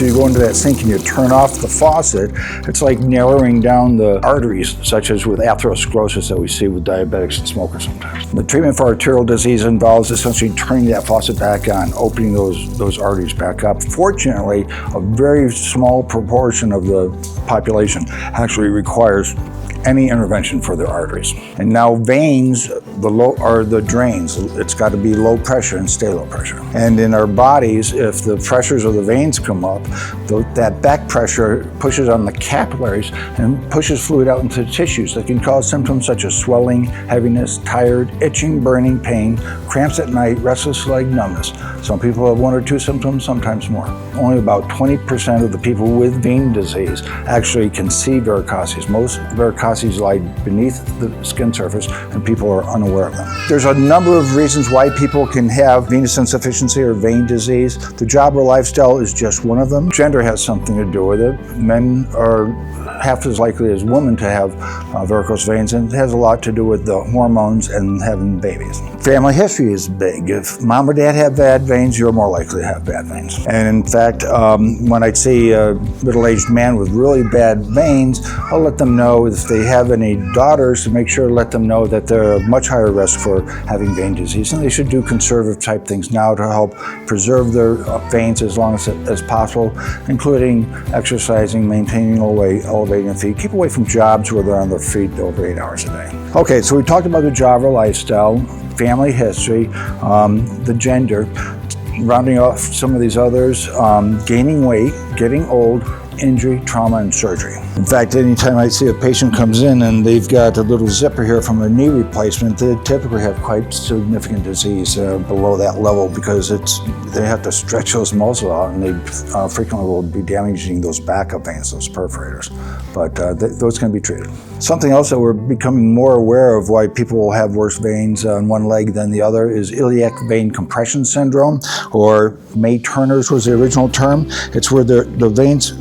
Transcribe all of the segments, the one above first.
after you go into that sink and you turn off the faucet, it's like narrowing down the arteries, such as with atherosclerosis that we see with diabetics and smokers sometimes. The treatment for arterial disease involves essentially turning that faucet back on, opening those arteries back up. Fortunately, a very small proportion of the population actually requires any intervention for their arteries. And now veins, are the drains. It's got to be low pressure and stay low pressure. And in our bodies, if the pressures of the veins come up, that back pressure pushes on the capillaries and pushes fluid out into the tissues that can cause symptoms such as swelling, heaviness, tired, itching, burning, pain, cramps at night, restless leg, numbness. Some people have 1 or 2 symptoms, sometimes more. Only about 20% of the people with vein disease actually can see varicoses. Most varicoses lie beneath the skin surface and people are unaware of them. There's a number of reasons why people can have venous insufficiency or vein disease. The job or lifestyle is just one of them. Gender has something to do with it. Men are half as likely as women to have varicose veins, and it has a lot to do with the hormones and having babies. Family history is big. If mom or dad have bad veins, you're more likely to have bad veins. And in fact, when I see a middle-aged man with really bad veins, I'll let them know if they have any daughters to make sure to let them know that they're at much higher risk for having vein disease, and they should do conservative type things now to help preserve their veins as long as possible, including exercising, maintaining low weight, elevating the feet, keep away from jobs where they're on their feet over 8 hours a day. Okay, so we talked about the job or lifestyle, family history, the gender, rounding off some of these others, gaining weight, getting old, injury, trauma, and surgery. In fact, anytime I see a patient comes in and they've got a little zipper here from a knee replacement, they typically have quite significant disease below that level because they have to stretch those muscles out, and they frequently will be damaging those backup veins, those perforators. But those can be treated. Something else that we're becoming more aware of why people will have worse veins on one leg than the other is iliac vein compression syndrome, or May-Turner's was the original term. It's where the veins,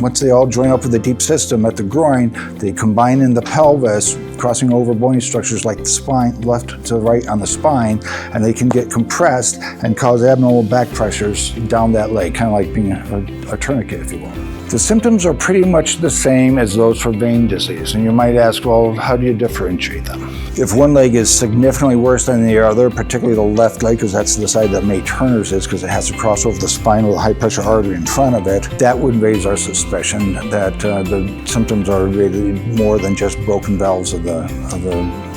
once they all join up with the deep system at the groin, they combine in the pelvis, crossing over bony structures like the spine, left to right on the spine, and they can get compressed and cause abnormal back pressures down that leg, kind of like being a tourniquet, if you will. The symptoms are pretty much the same as those for vein disease, and you might ask, well, how do you differentiate them? If one leg is significantly worse than the other, particularly the left leg, because that's the side that May-Turner's is, because it has to cross over the spine with a high-pressure artery in front of it, that would raise our suspicion that the symptoms are really more than just broken valves of the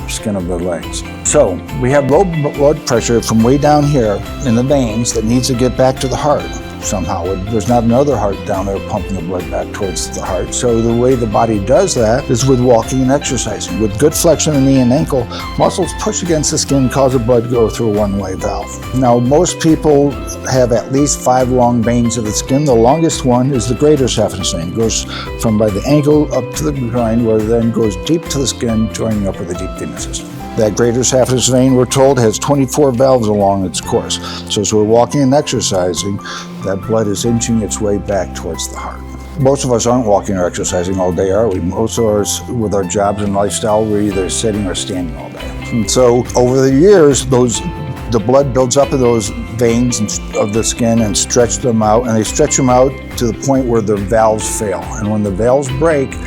skin of the legs. So we have low blood pressure from way down here in the veins that needs to get back to the heart somehow. There's not another heart down there pumping the blood back towards the heart. So the way the body does that is with walking and exercising. With good flexion of the knee and ankle, muscles push against the skin, cause the blood to go through a one-way valve. Now, most people have at least 5 long veins of the skin. The longest one is the greater saphenous vein. It goes from by the ankle up to the groin, where it then goes deep to the skin, joining up with the deep venous system. That greater saphenous vein, we're told, has 24 valves along its course. So as we're walking and exercising, that blood is inching its way back towards the heart. Most of us aren't walking or exercising all day, are we? Most of us, with our jobs and lifestyle, we're either sitting or standing all day. And so over the years, the blood builds up in those veins of the skin and stretch them out, and they stretch them out to the point where the valves fail. And when the valves break,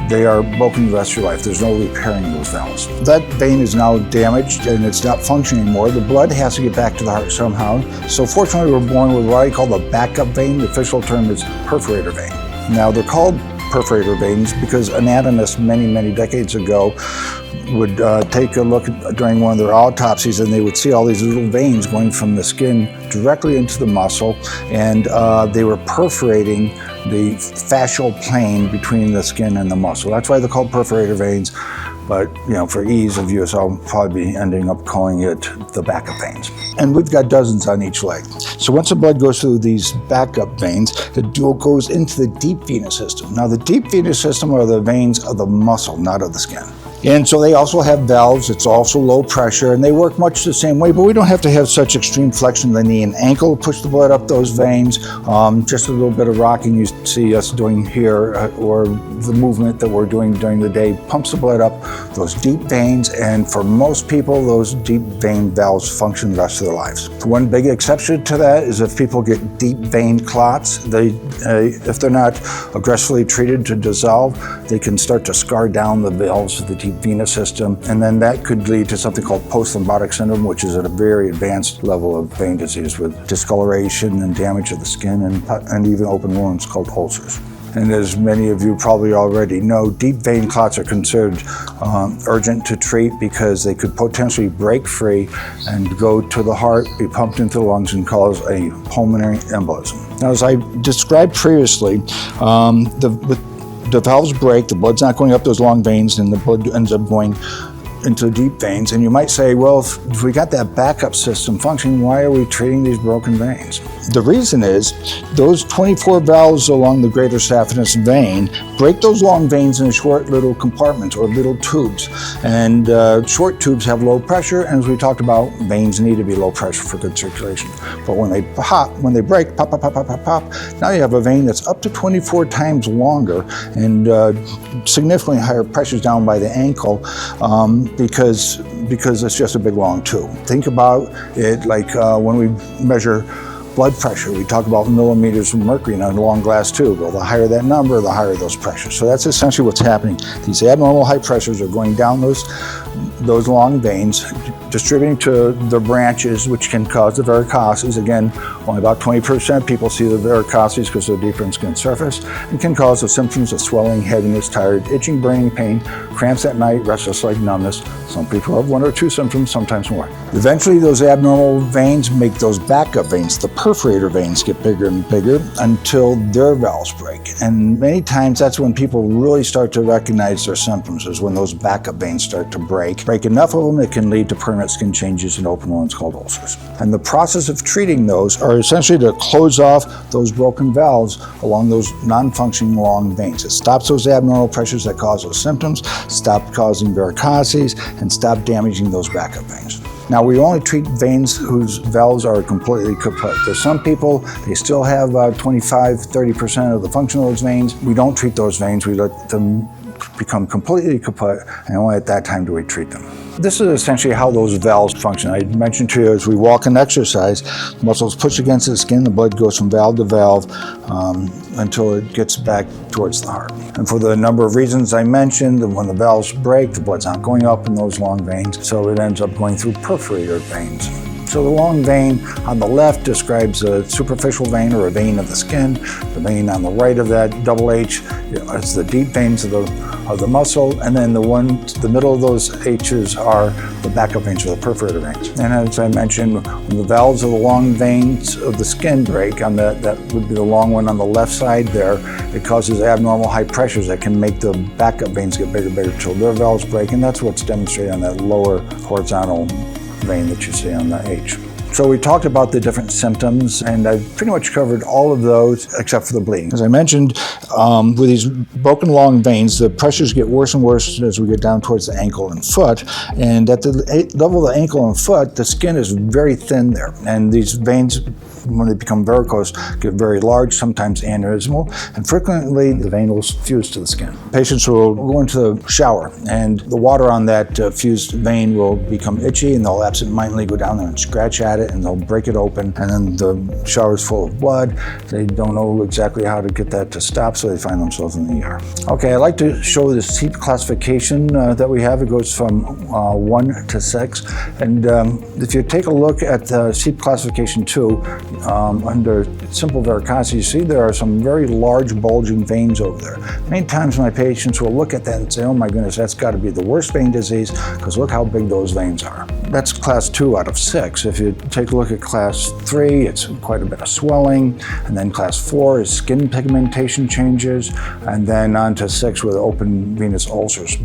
they are broken the rest of your life. There's no repairing those valves. That vein is now damaged and it's not functioning anymore. The blood has to get back to the heart somehow. So fortunately, we're born with what I call the backup vein. The official term is perforator vein. Now, they're called perforator veins because anatomists many, many decades ago would take a look during one of their autopsies, and they would see all these little veins going from the skin directly into the muscle, and they were perforating the fascial plane between the skin and the muscle. That's why they're called perforator veins, but for ease of use, I'll probably be ending up calling it the backup veins. And we've got dozens on each leg. So once the blood goes through these backup veins, it goes into the deep venous system. Now, the deep venous system are the veins of the muscle, not of the skin. And so they also have valves. It's also low pressure, and they work much the same way, but we don't have to have such extreme flexion of the knee and ankle to push the blood up those veins. Just a little bit of rocking you see us doing here, or the movement that we're doing during the day, pumps the blood up those deep veins, and for most people, those deep vein valves function the rest of their lives. One big exception to that is if people get deep vein clots. If they're not aggressively treated to dissolve, they can start to scar down the valves of the deep venous system, and then that could lead to something called post-thrombotic syndrome, which is at a very advanced level of vein disease with discoloration and damage of the skin and even open wounds called ulcers. And as many of you probably already know, deep vein clots are considered urgent to treat because they could potentially break free and go to the heart, be pumped into the lungs, and cause a pulmonary embolism. Now, as I described previously, the valves break, the blood's not going up those long veins, and the blood ends up going into deep veins. And you might say, well, if we got that backup system functioning, why are we treating these broken veins? The reason is those 24 valves along the greater saphenous vein break those long veins into short little compartments or little tubes. And short tubes have low pressure, and as we talked about, veins need to be low pressure for good circulation. But when they break, pop, now you have a vein that's up to 24 times longer and significantly higher pressures down by the ankle, because it's just a big long tube. Think about it like when we measure blood pressure, we talk about millimeters of mercury in a long glass tube. Well, the higher that number, the higher those pressures. So that's essentially what's happening. These abnormal high pressures are going down those long veins, distributing to the branches, which can cause the varicoses. Again, only about 20% of people see the varicoses because they're deeper in skin surface, and can cause the symptoms of swelling, heaviness, tired, itching, burning pain, cramps at night, restless leg numbness. Some people have one or two symptoms, sometimes more. Eventually, those abnormal veins make those backup veins, the perforator veins, get bigger and bigger until their valves break. And many times that's when people really start to recognize their symptoms, is when those backup veins start to break enough of them, it can lead to permanent skin changes and open wounds called ulcers. And the process of treating those are essentially to close off those broken valves along those non-functioning long veins. It stops those abnormal pressures that cause those symptoms, stop causing varicoses, and stop damaging those backup veins. Now, we only treat veins whose valves are completely kaput. There's some people, they still have 25-30% of the function of those veins. We don't treat those veins. We let them become completely kaput, and only at that time do we treat them. This is essentially how those valves function. I mentioned to you, as we walk and exercise, muscles push against the skin, the blood goes from valve to valve until it gets back towards the heart. And for the number of reasons I mentioned, when the valves break, the blood's not going up in those long veins, so it ends up going through perforator veins. So the long vein on the left describes a superficial vein or a vein of the skin. The vein on the right of that double H is the deep veins of the muscle, and then the middle of those H's are the backup veins or the perforator veins. And as I mentioned, when the valves of the long veins of the skin break, that would be the long one on the left side there, it causes abnormal high pressures that can make the backup veins get bigger and bigger until their valves break, and that's what's demonstrated on that lower horizontal vein that you see on the H. So we talked about the different symptoms, and I've pretty much covered all of those except for the bleeding. As I mentioned, with these broken long veins, the pressures get worse and worse as we get down towards the ankle and foot. And at the level of the ankle and foot, the skin is very thin there. And these veins, when they become varicose, get very large, sometimes aneurysmal, and frequently the vein will fuse to the skin. Patients will go into the shower, and the water on that fused vein will become itchy, and they'll absentmindedly go down there and scratch at it, and they'll break it open, and then the shower is full of blood. They don't know exactly how to get that to stop, so they find themselves in the ER. Okay, I'd like to show the SEEP classification that we have. It goes from 1 to 6, and if you take a look at the SEEP classification 2, under simple varicoses, you see there are some very large bulging veins over there. Many times my patients will look at that and say, oh my goodness, that's got to be the worst vein disease, because look how big those veins are. That's class 2 out of 6. If you take a look at class 3, it's quite a bit of swelling, and then class 4 is skin pigmentation changes, and then on to 6 with open venous ulcers.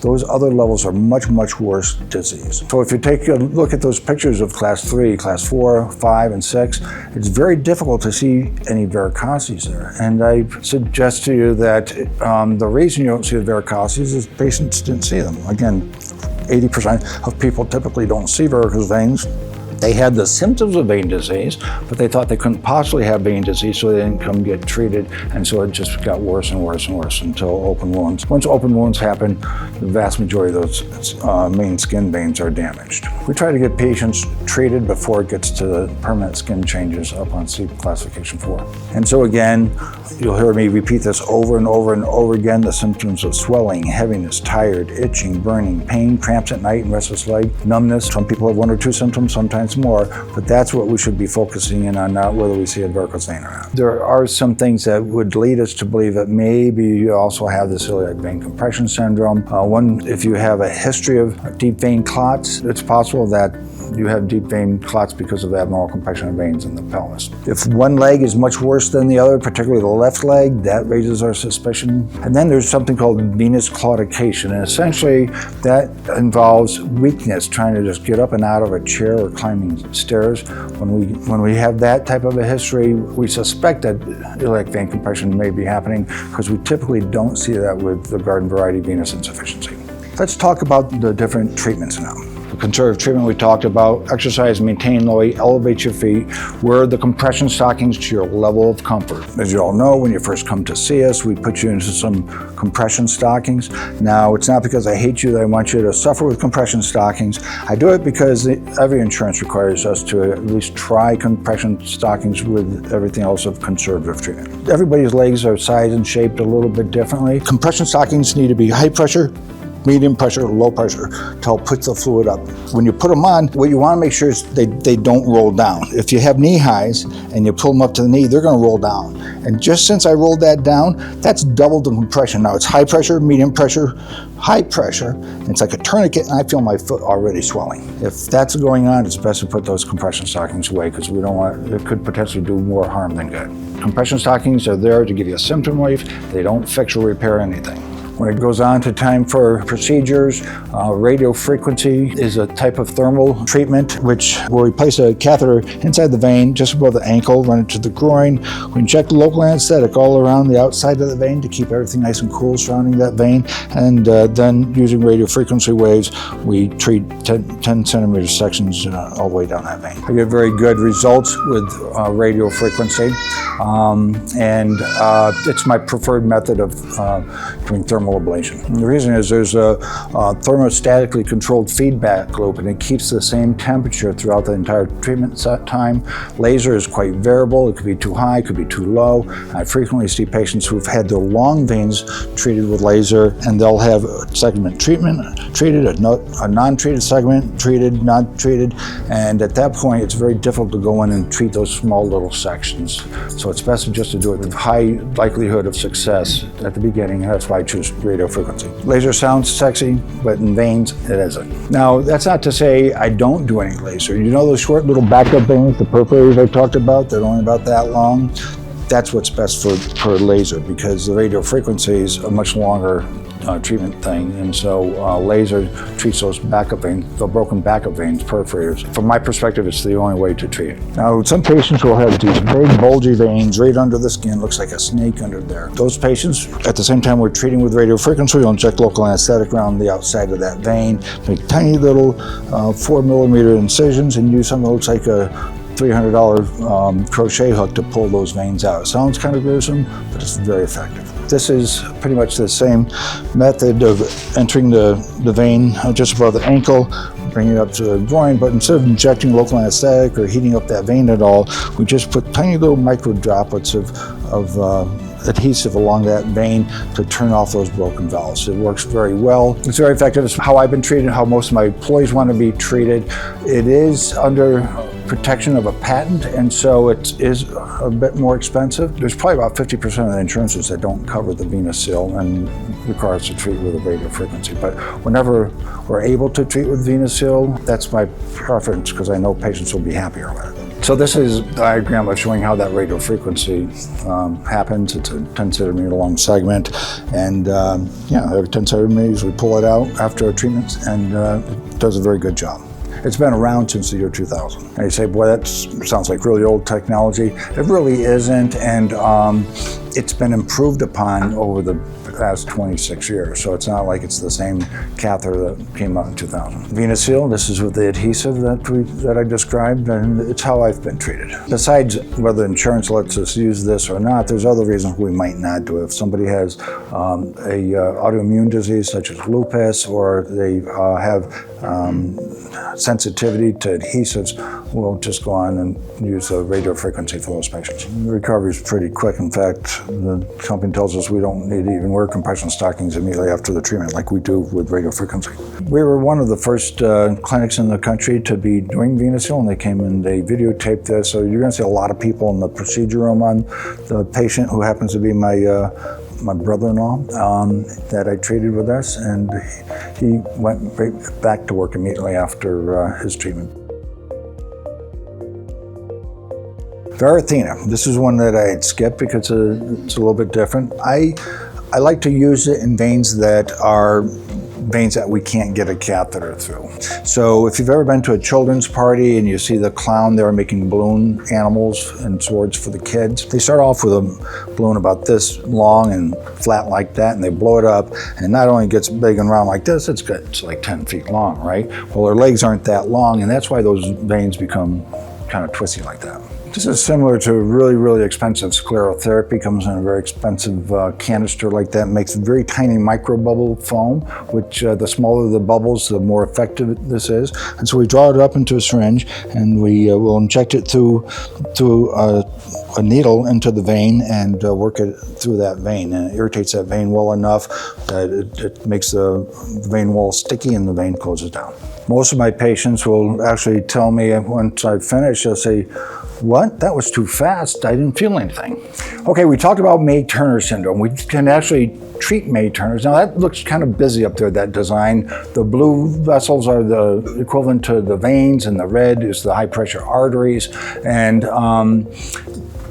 Those other levels are much, much worse disease. So if you take a look at those pictures of class 3, class 4, 5, and 6, it's very difficult to see any varicoses there. And I suggest to you that the reason you don't see the varicoses is patients didn't see them. Again, 80% of people typically don't see varicose veins. They had the symptoms of vein disease, but they thought they couldn't possibly have vein disease, so they didn't come get treated, and so it just got worse and worse and worse until open wounds. Once open wounds happen, the vast majority of those main skin veins are damaged. We try to get patients treated before it gets to permanent skin changes up on C classification 4. And so again, you'll hear me repeat this over and over and over again, the symptoms of swelling, heaviness, tired, itching, burning, pain, cramps at night and restless leg, numbness. Some people have 1 or 2 symptoms, sometimes more, but that's what we should be focusing in on, not whether we see a varicose vein or not. There are some things that would lead us to believe that maybe you also have the celiac vein compression syndrome. One, if you have a history of deep vein clots, it's possible that you have deep vein clots because of abnormal compression of veins in the pelvis. If one leg is much worse than the other, particularly the left leg, that raises our suspicion. And then there's something called venous claudication, and essentially that involves weakness, trying to just get up and out of a chair or climbing stairs. When we have that type of a history, we suspect that iliac vein compression may be happening, because we typically don't see that with the garden variety venous insufficiency. Let's talk about the different treatments now. The conservative treatment we talked about: exercise, maintain low weight, elevate your feet, wear the compression stockings to your level of comfort. As you all know, when you first come to see us, we put you into some compression stockings. Now, it's not because I hate you that I want you to suffer with compression stockings. I do it because every insurance requires us to at least try compression stockings with everything else of conservative treatment. Everybody's legs are sized and shaped a little bit differently. Compression stockings need to be high pressure, medium pressure, low pressure, to help put the fluid up. When you put them on, what you want to make sure is they don't roll down. If you have knee highs and you pull them up to the knee, they're going to roll down. And just since I rolled that down, that's double the compression. Now it's high pressure, medium pressure, high pressure, and it's like a tourniquet, and I feel my foot already swelling. If that's going on, it's best to put those compression stockings away, because we don't want, it could potentially do more harm than good. Compression stockings are there to give you a symptom relief. They don't fix or repair anything. When it goes on to time for procedures, radio frequency is a type of thermal treatment which will replace a catheter inside the vein just above the ankle, run it to the groin. We inject local anesthetic all around the outside of the vein to keep everything nice and cool surrounding that vein, and then using radio frequency waves, we treat 10 centimeter sections all the way down that vein. I get very good results with radio frequency, and it's my preferred method of doing thermal ablation. And the reason is there's a thermostatically controlled feedback loop, and it keeps the same temperature throughout the entire treatment time. Laser is quite variable. It could be too high, it could be too low. I frequently see patients who've had their long veins treated with laser, and they'll have a segment treated, a non-treated segment, treated, not treated, and at that point it's very difficult to go in and treat those small little sections. So it's best just to do it with high likelihood of success at the beginning, and that's why I choose radio frequency. Laser sounds sexy, but in veins, it isn't. Now, that's not to say I don't do any laser. You know those short little backup veins, the perforators I talked about, they're only about that long? That's what's best for laser, because the radio frequency is a much longer treatment thing, and so laser treats those backup veins, the broken backup veins, perforators. From my perspective, it's the only way to treat it. Now, some patients will have these big bulgy veins right under the skin, looks like a snake under there. Those patients, at the same time we're treating with radio frequency, we'll inject local anesthetic around the outside of that vein, make tiny little 4mm incisions, and use something that looks like a $300 crochet hook to pull those veins out. It sounds kind of gruesome, but it's very effective. This is pretty much the same method of entering the vein just above the ankle, bringing it up to the groin, but instead of injecting local anesthetic or heating up that vein at all, we just put tiny little micro droplets of adhesive along that vein to turn off those broken valves. It works very well. It's very effective. It's how I've been treated, how most of my employees want to be treated. It is under protection of a patent, and so it is a bit more expensive. There's probably about 50% of the insurances that don't cover the venous seal, and require us to treat with a radio frequency. But whenever we're able to treat with VenaSeal, that's my preference because I know patients will be happier with it. So this is a diagram of showing how that radio frequency happens. It's a 10 centimeter long segment, and every 10 centimeters we pull it out after a treatment, and it does a very good job. It's been around since the year 2000. And you say, boy, that sounds like really old technology. It really isn't, and it's been improved upon over the past 26 years. So it's not like it's the same catheter that came out in 2000. VenaSeal, this is with the adhesive that I described, and it's how I've been treated. Besides whether insurance lets us use this or not, there's other reasons we might not do it. If somebody has a autoimmune disease such as lupus, or they have sensitivity to adhesives, we'll just go on and use a radio frequency for those patients. The recovery is pretty quick. In fact, the company tells us we don't need to even wear compression stockings immediately after the treatment like we do with radio frequency. We were one of the first clinics in the country to be doing VenaSeal, and they came and they videotaped this. So you're going to see a lot of people in the procedure room on the patient, who happens to be my brother-in-law that I treated with us, and he went right back to work immediately after his treatment. Varithena, this is one that I had skipped because it's a little bit different. I like to use it in veins that are veins that we can't get a catheter through. So if you've ever been to a children's party and you see the clown there making balloon animals and swords for the kids, they start off with a balloon about this long and flat like that, and they blow it up, and not only gets big and round like this, it's like 10 feet long, right? Well, their legs aren't that long, and that's why those veins become kind of twisty like that. This is similar to really, really expensive sclerotherapy. Comes in a very expensive canister like that. Makes very tiny microbubble foam, which the smaller the bubbles, the more effective this is. And so we draw it up into a syringe, and we will inject it through a needle into the vein and work it through that vein. And it irritates that vein well enough that it makes the vein wall sticky, and the vein closes down. Most of my patients will actually tell me once I finish, they'll say, "What? That was too fast. I didn't feel anything." Okay, we talked about May-Turner syndrome. We can actually treat May-Turners. Now that looks kind of busy up there, that design. The blue vessels are the equivalent to the veins, and the red is the high pressure arteries. And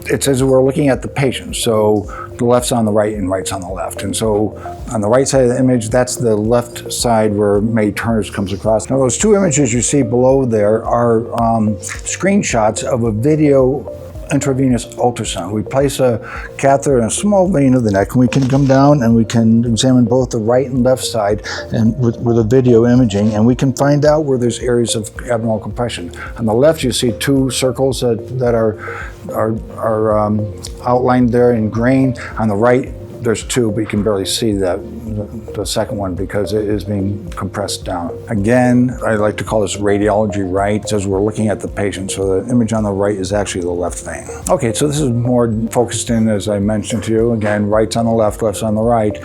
it says we're looking at the patient. So the left's on the right and right's on the left. And so on the right side of the image, that's the left side where May-Turner's comes across. Now those two images you see below there are screenshots of a video intravenous ultrasound. We place a catheter in a small vein of the neck, and we can come down and we can examine both the right and left side and with a video imaging, and we can find out where there's areas of abnormal compression. On the left, you see two circles that are outlined there in green. On the right, there's two, but you can barely see the second one because it is being compressed down. Again, I like to call this radiology right. It says we're looking at the patient, so the image on the right is actually the left vein. Okay, so this is more focused in, as I mentioned to you. Again, right's on the left, left's on the right.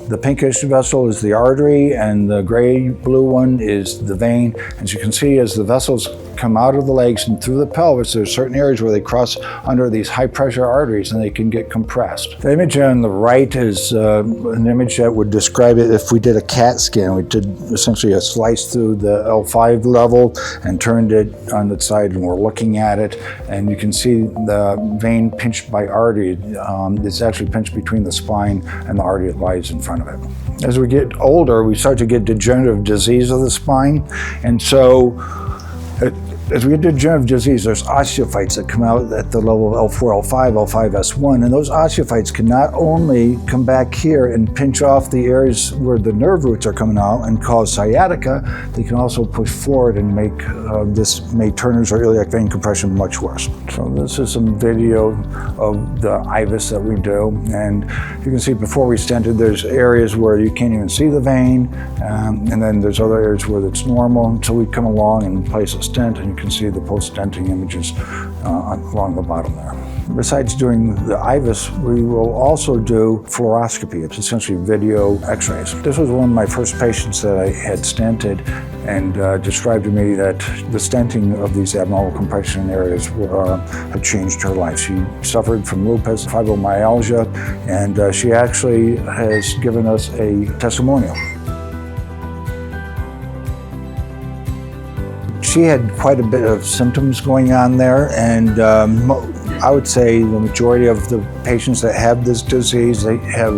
The pinkish vessel is the artery, and the gray-blue one is the vein. As you can see, as the vessels come out of the legs and through the pelvis, there's certain areas where they cross under these high-pressure arteries, and they can get compressed. The image on the right is an image that would describe it if we did a CAT scan. We did essentially a slice through the L5 level and turned it on its side, and we're looking at it, and you can see the vein pinched by artery. It's actually pinched between the spine and the artery that lies in front of it. As we get older, we start to get degenerative disease of the spine, and so as we get degenerative disease, there's osteophytes that come out at the level of L4, L5, L5S1, and those osteophytes can not only come back here and pinch off the areas where the nerve roots are coming out and cause sciatica, they can also push forward and make this May-Turner's or iliac vein compression much worse. So this is some video of the IVUS that we do, and you can see before we stented, there's areas where you can't even see the vein, and then there's other areas where it's normal until we come along and place a stent, and you can see the post-stenting images along the bottom there. Besides doing the IVUS, we will also do fluoroscopy. It's essentially video x-rays. This was one of my first patients that I had stented, and described to me that the stenting of these abnormal compression areas had changed her life. She suffered from lupus, fibromyalgia, and she actually has given us a testimonial. She had quite a bit of symptoms going on there, and I would say the majority of the patients that have this disease, they have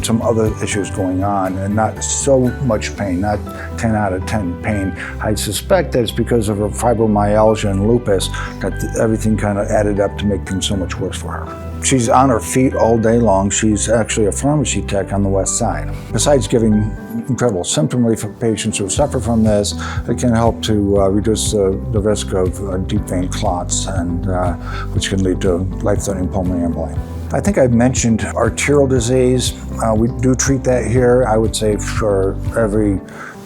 some other issues going on and not so much pain, not 10 out of 10 pain. I suspect that it's because of her fibromyalgia and lupus that everything kind of added up to make things so much worse for her. She's on her feet all day long. She's actually a pharmacy tech on the west side. Besides giving incredible symptom relief for patients who suffer from this, it can help to reduce the risk of deep vein clots, and which can lead to life-threatening pulmonary emboli. I think I've mentioned arterial disease. We do treat that here. I would say for every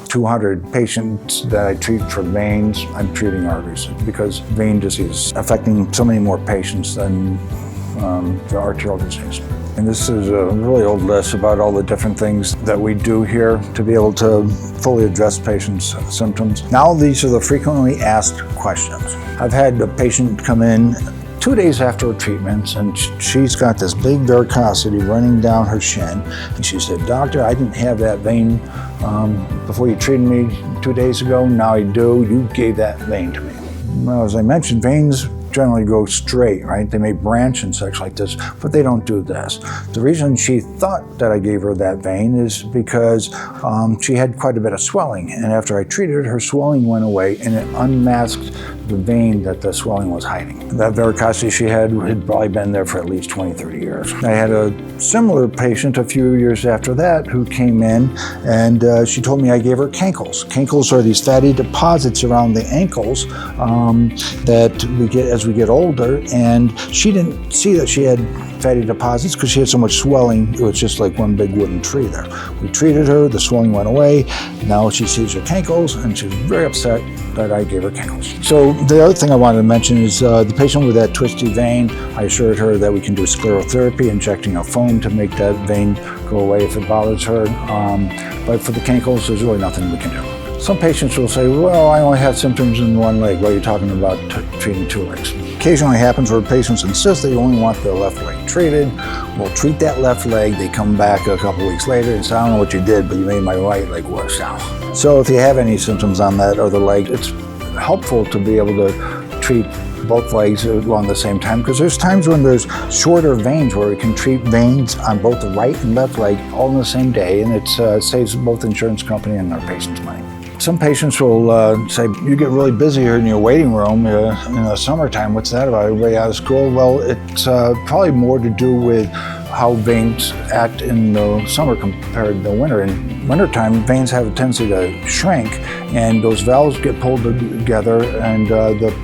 200 patients that I treat for veins, I'm treating arteries, because vein disease is affecting so many more patients than the arterial disease. And this is a really old list about all the different things that we do here to be able to fully address patients' symptoms. Now these are the frequently asked questions. I've had a patient come in 2 days after her treatments, and she's got this big varicosity running down her shin. And she said, "Doctor, I didn't have that vein before you treated me 2 days ago. Now I do. You gave that vein to me." Well, as I mentioned, veins generally go straight, right? They may branch and such like this, but they don't do this. The reason she thought that I gave her that vein is because she had quite a bit of swelling, and after I treated her, her swelling went away and it unmasked the vein that the swelling was hiding. That varicosity she had probably been there for at least 20, 30 years. I had a similar patient a few years after that who came in, and she told me I gave her cankles. Cankles are these fatty deposits around the ankles that we get as we get older, and she didn't see that she had fatty deposits because she had so much swelling. It was just like one big wooden tree there. We treated her, the swelling went away. Now she sees her cankles, and she's very upset that I gave her cankles. So the other thing I wanted to mention is the patient with that twisty vein, I assured her that we can do sclerotherapy, injecting a foam to make that vein go away if it bothers her. But for the cankles, there's really nothing we can do. Some patients will say, well, I only have symptoms in one leg. Well, you're talking about treating 2 legs. Occasionally happens where patients insist they only want the left leg treated. We'll treat that left leg. They come back a couple weeks later and say, I don't know what you did, but you made my right leg worse now. So if you have any symptoms on that other leg, it's helpful to be able to treat both legs along the same time, because there's times when there's shorter veins where we can treat veins on both the right and left leg all in the same day, and it saves both the insurance company and our patients money. Some patients will say, you get really busy here in your waiting room in the summertime. What's that about? Everybody out of school? Well, it's probably more to do with how veins act in the summer compared to the winter. In wintertime, veins have a tendency to shrink, and those valves get pulled together, and the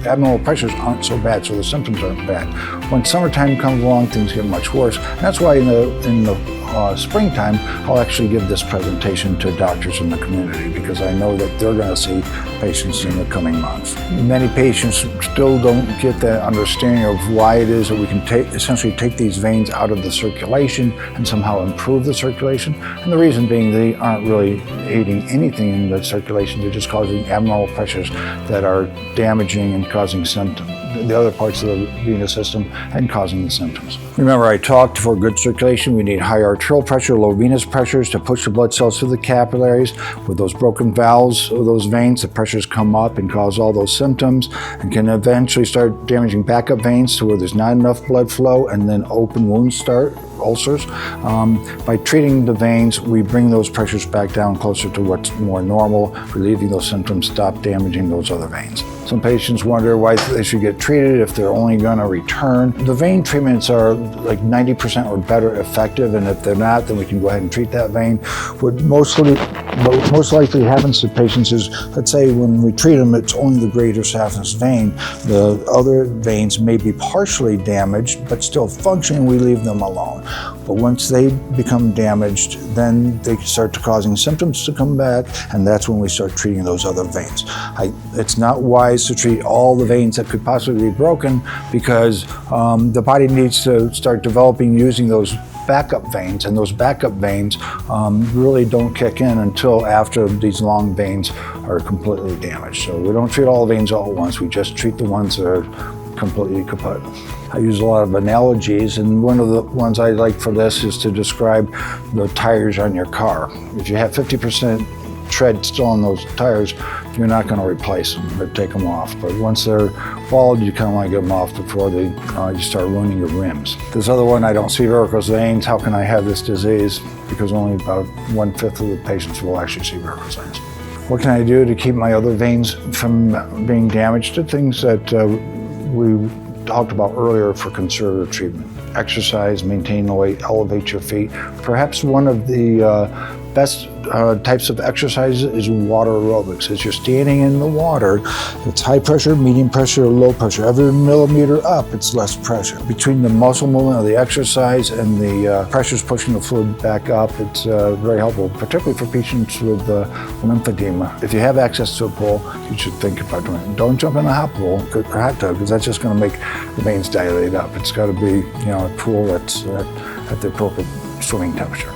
abnormal pressures aren't so bad, so the symptoms aren't bad. When summertime comes along, things get much worse. And that's why in the springtime, I'll actually give this presentation to doctors in the community, because I know that they're going to see patients in the coming months. Many patients still don't get that understanding of why it is that we can essentially take these veins out of the circulation and somehow improve the circulation. And the reason being they aren't really aiding anything in the circulation. They're just causing abnormal pressures that are damaging and causing symptoms, the other parts of the venous system, and causing the symptoms. Remember, I talked for good circulation, we need high arterial pressure, low venous pressures to push the blood cells through the capillaries. With those broken valves of those veins, the pressures come up and cause all those symptoms, and can eventually start damaging backup veins to where there's not enough blood flow, and then open wounds start, ulcers. By treating the veins, we bring those pressures back down closer to what's more normal, relieving those symptoms, stop damaging those other veins. Some patients wonder why they should get treated if they're only going to return. The vein treatments are like 90% or better effective, and if they're not, then we can go ahead and treat that vein. What most likely happens to patients is, let's say when we treat them, it's only the greater saphenous vein. The other veins may be partially damaged, but still functioning, we leave them alone. But once they become damaged, then they start causing symptoms to come back, and that's when we start treating those other veins. It's not wise to treat all the veins that could possibly be broken, because the body needs to start developing using those backup veins, and those backup veins really don't kick in until after these long veins are completely damaged. So we don't treat all the veins all at once, we just treat the ones that are completely kaput. I use a lot of analogies, and one of the ones I like for this is to describe the tires on your car. If you have 50% tread still on those tires, you're not going to replace them or take them off. But once they're bald, you kind of want to get them off before you start ruining your rims. This other one, I don't see varicose veins. How can I have this disease? Because only about 1/5 of the patients will actually see varicose veins. What can I do to keep my other veins from being damaged? The things that we talked about earlier for conservative treatment. Exercise, maintain the weight, elevate your feet. Perhaps one of the best types of exercises is water aerobics. As you're standing in the water, it's high pressure, medium pressure, low pressure. Every millimeter up, it's less pressure. Between the muscle movement of the exercise and the pressures pushing the fluid back up, it's very helpful, particularly for patients with lymphedema. If you have access to a pool, you should think about doing it. Don't jump in a hot pool or hot tub, because that's just going to make the veins dilate up. It's got to be, a pool that's at the appropriate swimming temperature.